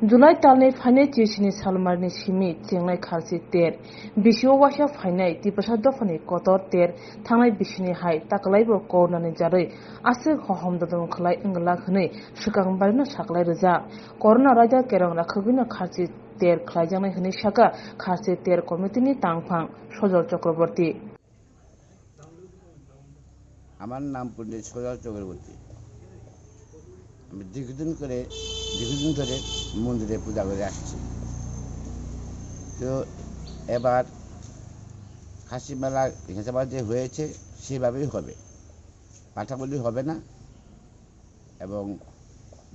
जुलाई तालनि फाइनाय टिउसिनि सालमारनि सिमि चेंनाय खारसि तेर बिसिओ वासा फाइनाय तिपसा दफानि कतर तेर थांनाय बिसिनि हाय ताकलाइबो करनानि जारै आसो हहमददं खलाय इंगला खनै सुकांबारनो साकलाय रोजा करना राजा केरं राखगुनो खारसि तेर खलायजानाय हनै साका खारसि तेर कमिटिनि तांफां सजल चक्रवर्ती। আমার নাম পণ্ডিত সজল চক্রবর্তী। আমি দীর্ঘদিন ধরে মন্দিরে পূজা করে আসছি। তো এবার খাসি মেলা হিসাবে যে হয়েছে সেভাবেই হবে, পাঠাবলি হবে না এবং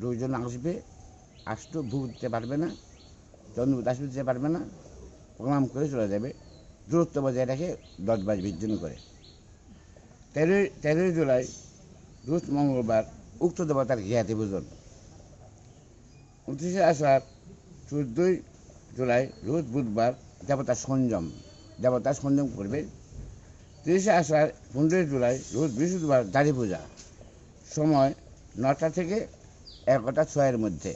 লোকজন আসবে, আসতেও ভোগ দিতে পারবে না, চন্দ্রপুর আসবে দিতে পারবে না, প্রণাম করে চলে যাবে, দূরত্ব বজায় রেখে 10 বাজ বির্জন করে। 13 জুলাই রোজ মঙ্গলবার উক্ত দেবতার জ্ঞাতি পূজন। 29 আষাঢ় 14 জুলাই রোজ বুধবার দেবতা সংযম করবে। 30 আষাঢ় 15 জুলাই রোজ বৃহস্পতিবার দাড়ি পূজা, সময় 9টা থেকে 11টা 6-এর মধ্যে।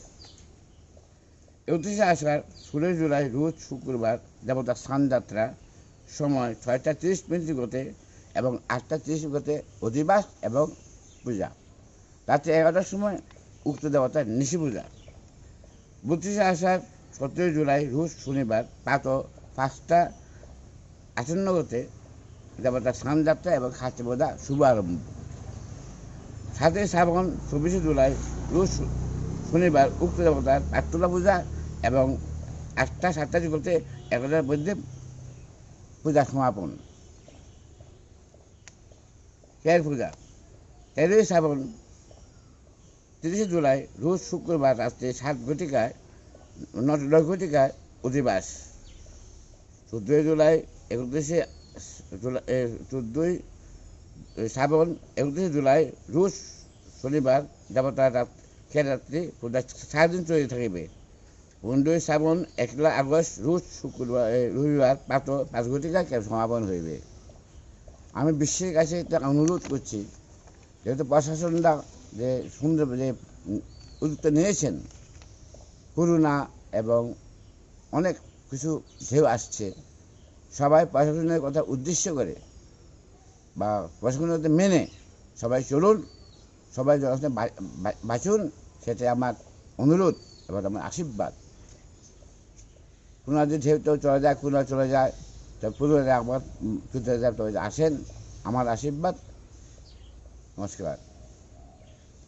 31 আষাঢ় 16 জুলাই রোজ শুক্রবার দেবতার স্নানযাত্রা, সময় 6টা 30 মিনিট গতে এবং 8টা 30 গতে অধিবাস এবং পূজা। রাত্রি 11টার সময় উক্ত দেবতার নিশি পূজা। 32 আষাঢ় 17 জুলাই রোজ শনিবার প্রাতঃ 5টা 58 গতে দেবতার স্নানযাত্রা এবং খাসি পূজা শুভ আরম্ভ। 7 শ্রাবণ 24 জুলাই রোজ শনিবার উক্ত দেবতার প্রার্থনা পূজা এবং 8টা 27 গতে 11টার মধ্যে পূজা সমাপন। কের পূজা 13 শ্রাবণ 30 জুলাই রোজ শুক্রবার রাত্রে 7 ঘটিকায় 9 ঘটিকায় অধিবাস। 14 জুলাই 14 শ্রাবণ 31 জুলাই রোজ শনিবার দেবতার রাত্রি পূজা 4 দিন চলে থাকিবে। 15 শ্রাবণ 1 আগস্ট রোজ শুক্রবার রবিবার প্রাতঃ 5 ঘটিকায় সমাপন হইবে। আমি বিশ্বের কাছে একটা অনুরোধ করছি, যেহেতু প্রশাসনরা যে সুন্দর যে উদ্যোগ নিয়েছেন, করোনা এবং অনেক কিছু ঢেউ আসছে, সবাই প্রশাসনের কথা উদ্দেশ্য করে বা প্রশাসনের কথা মেনে সবাই চলুন, সবাই যখন বাঁচুন, সেটা আমার অনুরোধ এবং আমার আশীর্বাদ। কোনো যদি ঢেউতেও চলে যায়, কোনো চলে যায়, তো পুরো একবার আসেন, আমার আশীর্বাদ। নমস্কার।